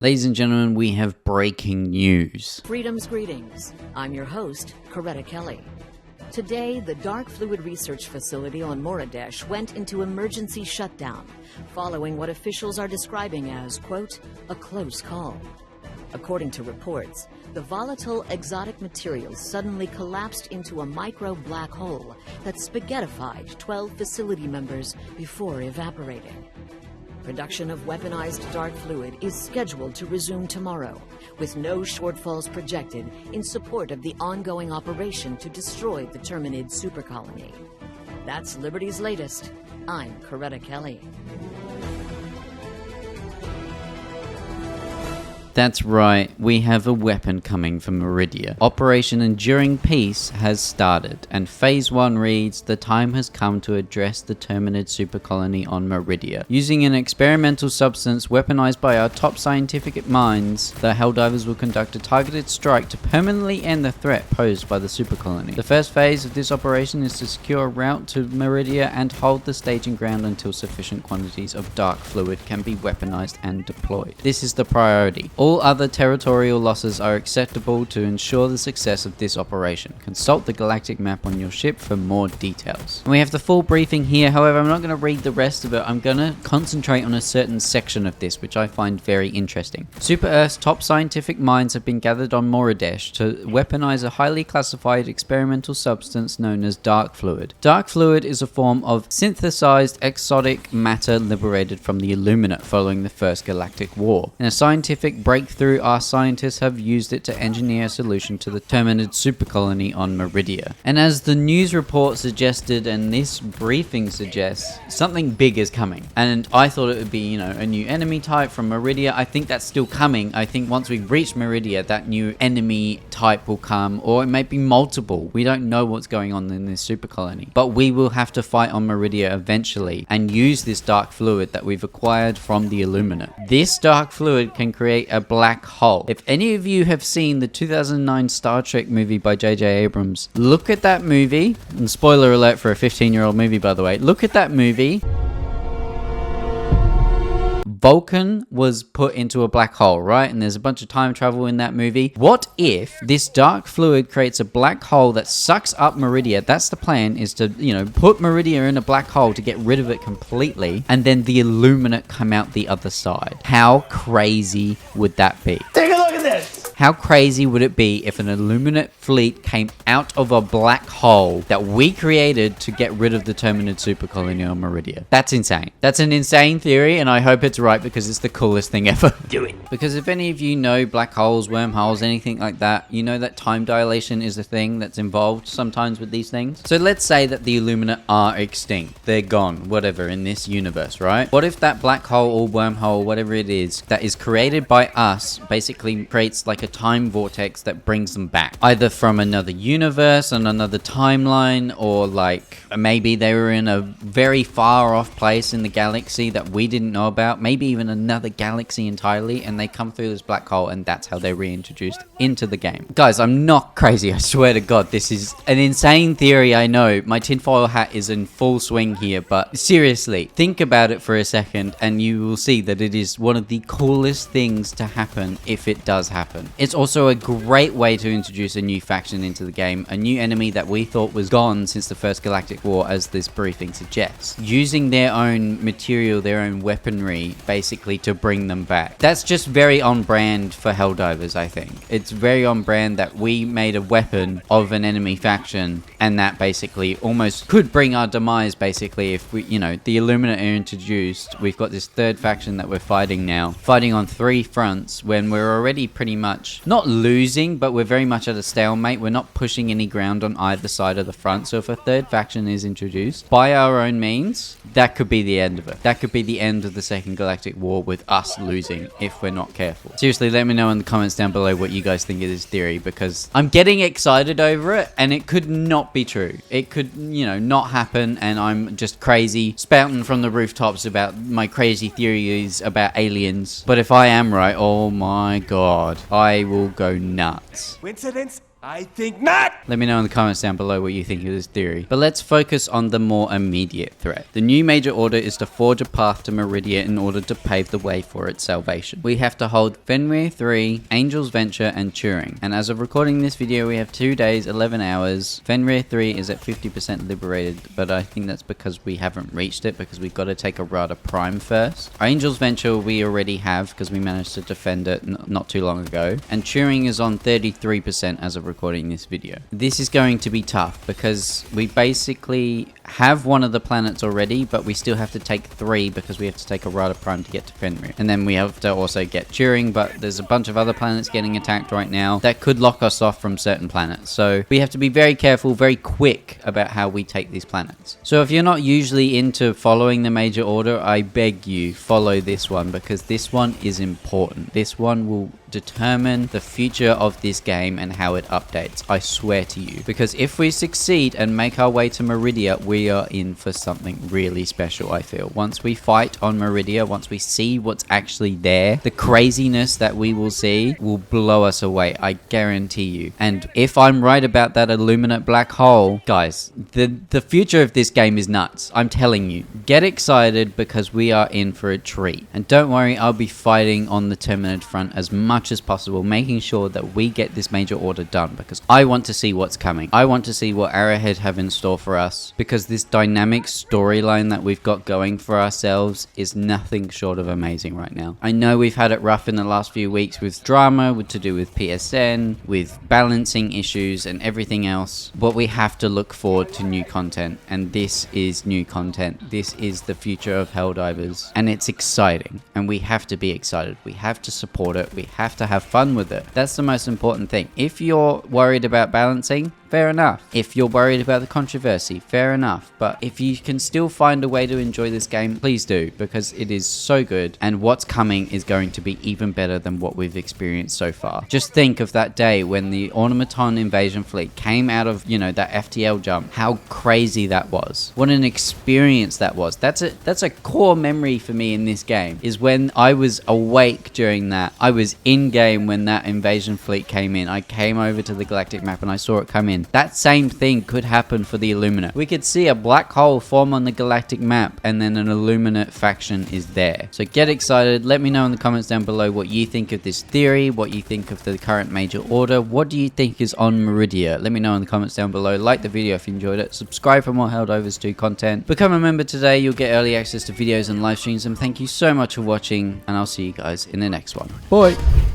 Ladies and gentlemen, we have breaking news. Freedom's greetings. I'm your host, Coretta Kelly. Today, the Dark Fluid Research Facility on Moradesh went into emergency shutdown, following what officials are describing as, quote, a close call. According to reports, the volatile exotic material suddenly collapsed into a micro black hole that spaghettified 12 facility members before evaporating. Production of weaponized dark fluid is scheduled to resume tomorrow, with no shortfalls projected in support of the ongoing operation to destroy the Terminid supercolony. That's Liberty's latest. I'm Coretta Kelly. That's right, we have a weapon coming from Meridia. Operation Enduring Peace has started, and Phase 1 reads, the time has come to address the Terminid supercolony on Meridia. Using an experimental substance weaponized by our top scientific minds, the Helldivers will conduct a targeted strike to permanently end the threat posed by the supercolony. The first phase of this operation is to secure a route to Meridia and hold the staging ground until sufficient quantities of dark fluid can be weaponized and deployed. This is the priority. All other territorial losses are acceptable to ensure the success of this operation. Consult the galactic map on your ship for more details. And we have the full briefing here, however I'm not going to read the rest of it. I'm going to concentrate on a certain section of this, which I find very interesting. Super Earth's top scientific minds have been gathered on Moradesh to weaponize a highly classified experimental substance known as dark fluid. Dark fluid is a form of synthesized exotic matter liberated from the ILLUMINATE following the First Galactic War. In a scientific breakthrough, our scientists have used it to engineer a solution to the Terminid supercolony on Meridia. And as the news report suggested and this briefing suggests, something big is coming. And I thought it would be, a new enemy type from Meridia. I think that's still coming. I think once we've reached Meridia, that new enemy type will come, or it may be multiple. We don't know what's going on in this supercolony. But we will have to fight on Meridia eventually and use this dark fluid that we've acquired from the ILLUMINATE. This dark fluid can create a black hole. If any of you have seen the 2009 Star Trek movie by J.J. Abrams, look at that movie, and spoiler alert for a 15-year-old movie by the way, look at that movie. Vulcan was put into a black hole, right? And there's a bunch of time travel in that movie. What if this dark fluid creates a black hole that sucks up Meridia? That's the plan, is to, put Meridia in a black hole to get rid of it completely, and then the ILLUMINATE come out the other side. How crazy would that be? Take a look at this! How crazy would it be if an ILLUMINATE fleet came out of a black hole that we created to get rid of the Terminid supercolony on Meridia? That's insane. That's an insane theory, and I hope it's right because it's the coolest thing ever. Do it. Because if any of you know black holes, wormholes, anything like that, you know that time dilation is a thing that's involved sometimes with these things. So let's say that the ILLUMINATE are extinct. They're gone, whatever, in this universe, right? What if that black hole or wormhole, whatever it is, that is created by us, basically creates like a time vortex that brings them back, either from another universe and another timeline, or like maybe they were in a very far off place in the galaxy that we didn't know about, maybe even another galaxy entirely, and they come through this black hole and that's how they're reintroduced into the game. Guys, I'm not crazy, I swear to God. This is an insane theory, I know. My tinfoil hat is in full swing here, but seriously, think about it for a second and you will see that it is one of the coolest things to happen if it does happen. It's also a great way to introduce a new faction into the game, a new enemy that we thought was gone since the First Galactic War, as this briefing suggests. Using their own material, their own weaponry, basically to bring them back. That's just very on brand for Helldivers, I think. It's very on brand that we made a weapon of an enemy faction, and that basically almost could bring our demise, basically, if we, the ILLUMINATE are introduced. We've got this third faction that we're fighting now, fighting on 3 fronts when we're already pretty much not losing, but we're very much at a stalemate. We're not pushing any ground on either side of the front. So if a third faction is introduced by our own means, that could be the end of it. That could be the end of the Second Galactic War, with us losing if we're not careful. Seriously, let me know in the comments down below what you guys think of this theory, because I'm getting excited over it and it could not be true. It could, not happen, and I'm just crazy spouting from the rooftops about my crazy theories about aliens. But if I am right, oh my God, I will go nuts. Coincidence? I think not! Let me know in the comments down below what you think of this theory. But let's focus on the more immediate threat. The new major order is to forge a path to Meridia in order to pave the way for its salvation. We have to hold Fenrir 3, Angel's Venture, and Turing. And as of recording this video, we have 2 days, 11 hours. Fenrir 3 is at 50% liberated, but I think that's because we haven't reached it, because we've got to take a Rada Prime first. Angel's Venture we already have, because we managed to defend it not too long ago. And Turing is on 33% as of recording this video. This is going to be tough because we basically have one of the planets already, but we still have to take 3 because we have to take a Rada Prime to get to Fenrir. And then we have to also get Turing, but there's a bunch of other planets getting attacked right now that could lock us off from certain planets. So we have to be very careful, very quick about how we take these planets. So if you're not usually into following the major order, I beg you, follow this one, because this one is important. This one will determine the future of this game and how it updates. I swear to you. Because if we succeed and make our way to Meridia, we are in for something really special, I feel. Once we fight on Meridia, once we see what's actually there, the craziness that we will see will blow us away. I guarantee you. And if I'm right about that Illuminate black hole, guys, the future of this game is nuts. I'm telling you. Get excited because we are in for a treat. And don't worry, I'll be fighting on the Terminated front as much as possible, making sure that we get this major order done, because I want to see what's coming. I want to see what Arrowhead have in store for us, because this dynamic storyline that we've got going for ourselves is nothing short of amazing right now. I know we've had it rough in the last few weeks with drama, to do with PSN, with balancing issues and everything else, but we have to look forward to new content, and this is new content. This is the future of Helldivers, and it's exciting, and we have to be excited. We have to support it. We have to have fun with it. That's the most important thing. If you're worried about balancing, fair enough. If you're worried about the controversy, fair enough. But if you can still find a way to enjoy this game, please do, because it is so good, and what's coming is going to be even better than what we've experienced so far. Just think of that day when the Automaton invasion fleet came out of, that FTL jump, how crazy that was. What an experience that was. That's a core memory for me in this game, is when I was awake during that. I was in game when that invasion fleet came in. I came over to the galactic map and I saw it come in. That same thing could happen for the Illuminate. We could see a black hole form on the galactic map, and then an Illuminate faction is there. So get excited. Let me know in the comments down below what you think of this theory, what you think of the current major order. What do you think is on Meridia? Let me know in the comments down below. Like the video if you enjoyed it. Subscribe for more Helldivers 2 content. Become a member today. You'll get early access to videos and live streams. And thank you so much for watching, and I'll see you guys in the next one. Bye!